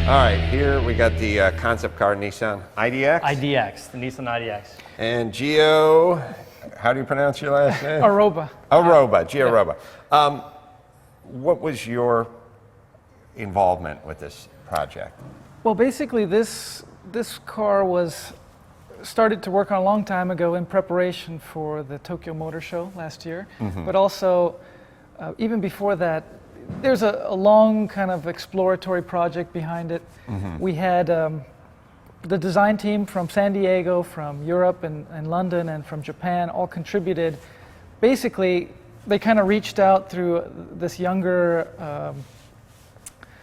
All right, here we got the concept car Nissan IDx. IDx, the Nissan IDx. And Gio, how do you pronounce your last name? Arroba. Arroba, Gio Arroba. What was your involvement with this project? Well, basically, this car was started to work on a long time ago in preparation for the Tokyo Motor Show last year. But also, even before that, there's a long kind of exploratory project behind it. We had the design team from San Diego, from Europe and London, and from Japan all contributed. Basically, they kind of reached out through this younger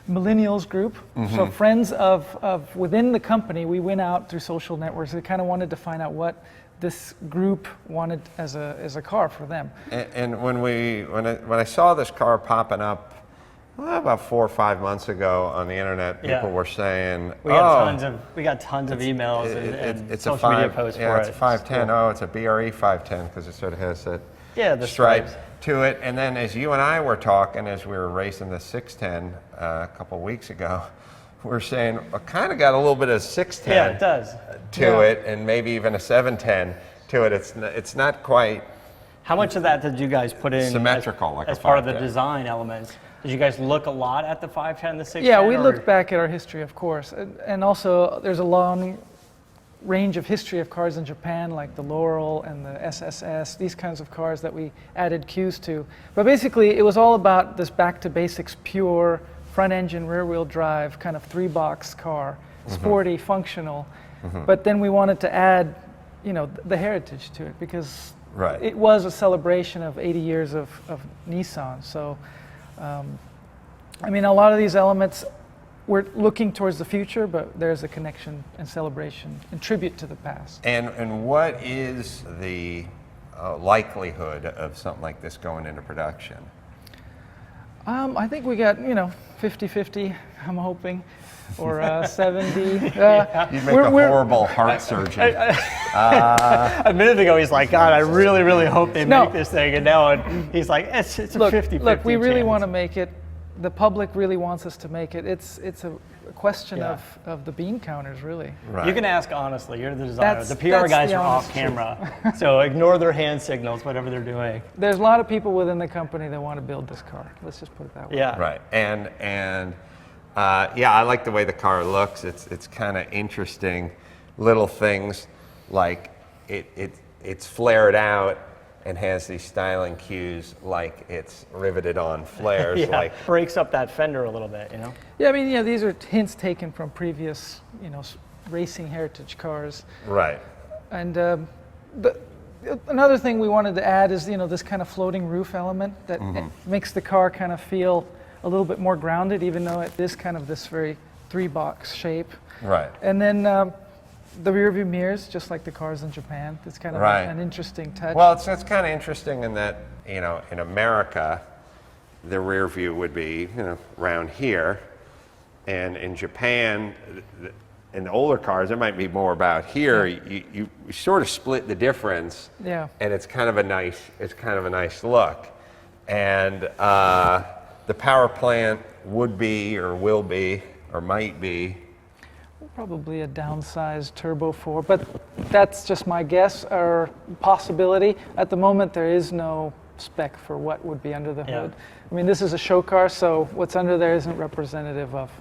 millennials group. So friends of within the company, we went out through social networks. They kind of wanted to find out what this group wanted as a car for them. And when I saw this car popping up about 4 or 5 months ago on the internet, people were saying, we got tons of emails and it's social media posts for it. It's a 510. Cool. Oh, it's a BRE 510 because it sort of has that the stripe to it. And then as you and I were talking, as we were racing the 610 a couple of weeks ago, we were saying I kind of got a little bit of 610 it does. to it, and maybe even a 710 to it. It's not quite. How much of that did you guys put in symmetrical, as part of the design elements? Did you guys look a lot at the 510, the 610? Yeah, we looked back at our history, of course. And also, there's a long range of history of cars in Japan, like the Laurel and the SSS, these kinds of cars that we added cues to. But basically, it was all about this back to basics, pure front engine, rear wheel drive, kind of 3-box car, sporty, functional. But then we wanted to add, the heritage to it, because it was a celebration of 80 years of Nissan. So, I mean, a lot of these elements, we're looking towards the future, but there's a connection and celebration and tribute to the past. And what is the likelihood of something like this going into production? I think we got, 50-50, I'm hoping, or 70. You'd make a horrible heart surgeon. A minute ago, he's like, God, I really, really hope they make this thing. And now he's like, it's a 50-50 Look, we really want to make it. The public really wants us to make it. It's a question of the bean counters, really. Right. You can ask honestly. You're the designer. The PR guys are off camera, so ignore their hand signals, whatever they're doing. There's a lot of people within the company that want to build this car. Let's just put it that way. Yeah. Right. And I like the way the car looks. It's kind of interesting, little things like it's flared out and has these styling cues like it's riveted on flares. Breaks up that fender a little bit, Yeah, I mean, these are hints taken from previous, racing heritage cars. Right. And another thing we wanted to add is, this kind of floating roof element that makes the car kind of feel a little bit more grounded, even though it is kind of this very 3-box shape. Right. And then the rear view mirrors, just like the cars in Japan. It's kind of an interesting touch. Well, it's kind of interesting in that, in America, the rear view would be, around here. And in Japan, in the older cars, it might be more about here. You sort of split the difference. Yeah. And it's kind of a nice look. And the power plant would be, or will be, or might be, probably a downsized Turbo 4, but that's just my guess or possibility. At the moment, there is no spec for what would be under the hood. I mean, this is a show car, so what's under there isn't representative of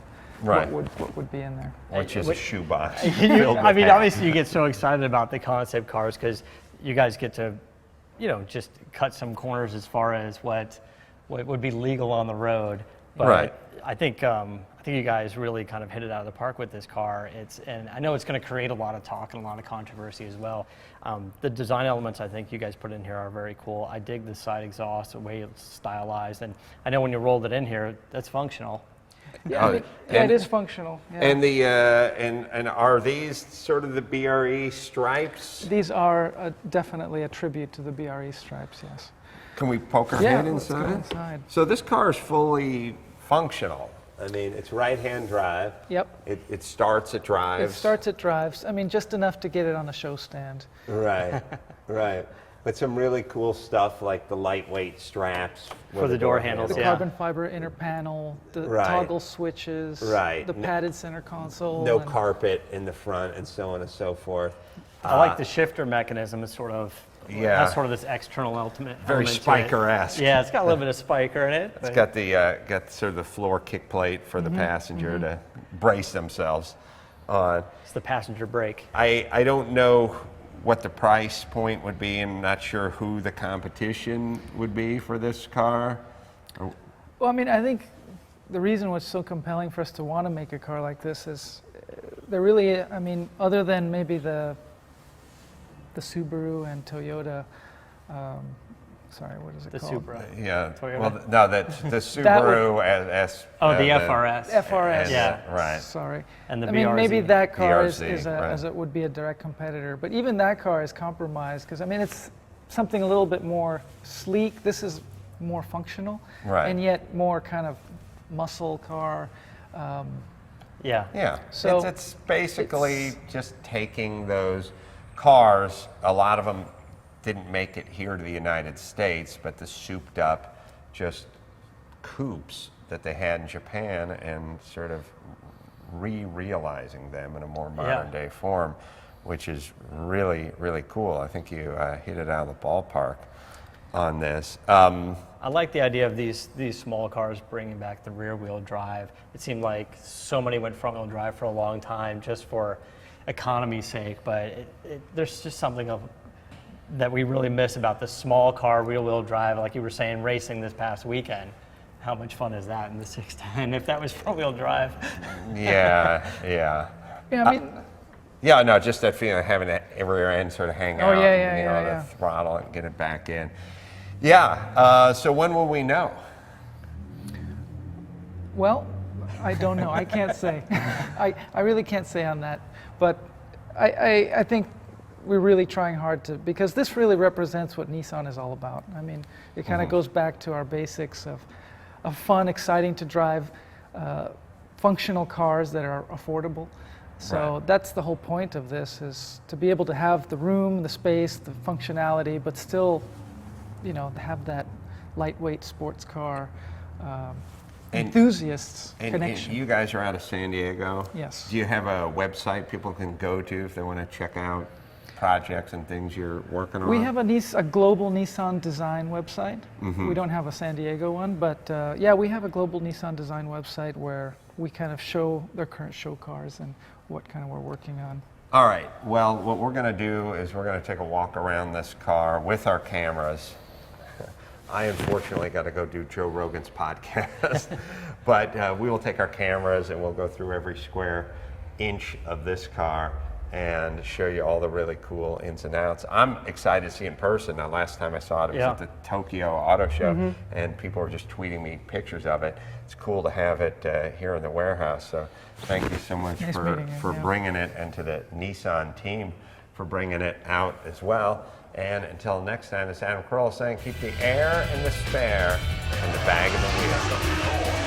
what would be in there. Which is a shoebox. Obviously you get so excited about the concept cars because you guys get to, just cut some corners as far as what would be legal on the road. But I think you guys really kind of hit it out of the park with this car. And I know it's going to create a lot of talk and a lot of controversy as well. The design elements I think you guys put in here are very cool. I dig the side exhaust, the way it's stylized, and I know when you rolled it in here, that's functional. Yeah, it is functional. Yeah. And the and are these sort of the BRE stripes? These are definitely a tribute to the BRE stripes. Yes. Can we poke our head inside? Let's go inside. So this car is fully functional. I mean, it's right-hand drive. Yep. It starts, it drives. It starts, it drives. I mean, just enough to get it on a show stand. Right, right. with some really cool stuff like the lightweight straps For the door handles, The yeah. carbon fiber inner panel, the Right. toggle switches, Right. the padded center console. No and- carpet in the front, and so on and so forth. I like the shifter mechanism. It's sort of Yeah. has sort of this external element. Very element to it. Spiker-esque. Yeah, it's got a little bit of spiker in it. It's but- got the got sort of the floor kick plate for the passenger to brace themselves on. It's the passenger brake. I don't know what the price point would be. I'm not sure who the competition would be for this car. Well, I mean, I think the reason what's so compelling for us to want to make a car like this is there really, I mean, other than maybe the Subaru and Toyota, sorry, what is it The called? Supra. Yeah. Toyota. Well, no, that's the Subaru S. Oh, the FRS. FRS. Yeah. Right. Sorry. And the I mean, maybe BRZ. that car BRZ, is right. as it would be a direct competitor, but even that car is compromised because I mean it's something a little bit more sleek. This is more functional, Right. and yet more kind of muscle car. Yeah. Yeah. So it's basically just taking those cars. A lot of them didn't make it here to the United States, but the souped up just coupes that they had in Japan and sort of re-realizing them in a more modern day form, which is really, really cool. I think you hit it out of the ballpark on this. I like the idea of these small cars bringing back the rear wheel drive. It seemed like so many went front wheel drive for a long time just for economy's sake, but there's just something that we really miss about the small car rear wheel drive. Like you were saying, racing this past weekend. How much fun is that in the 610 if that was front wheel drive? Yeah. Yeah, I mean, Yeah, no, just that feeling of having that rear end sort of hang out, yeah, and, yeah, the yeah. throttle and get it back in. Yeah, so when will we know? well, I don't know. I can't say. I really can't say on that. But I think we're really trying hard to, because this really represents what Nissan is all about. I mean, it kind of goes back to our basics of fun, exciting to drive, functional cars that are affordable. So Right. that's the whole point of this, is to be able to have the room, the space, the functionality, but still, have that lightweight sports car enthusiasts And connection. you guys are out of San Diego? Yes. Do you have a website people can go to if they want to check out projects and things you're working on? We have a global Nissan design website. Mm-hmm. We don't have a San Diego one, but yeah, we have a global Nissan design website where we kind of show their current show cars and what kind of we're working on. All right. Well, what we're going to do is we're going to take a walk around this car with our cameras. I unfortunately got to go do Joe Rogan's podcast, but we will take our cameras and we'll go through every square inch of this car and show you all the really cool ins and outs. I'm excited to see it in person. Now, last time I saw it, it was at the Tokyo Auto Show, and people were just tweeting me pictures of it. It's cool to have it here in the warehouse. So thank you so much Nice for meeting you, yeah. bringing it, and to the Nissan team for bringing it out as well. And until next time, this is Adam Carolla saying, keep the air in the spare and the bag in the wheel.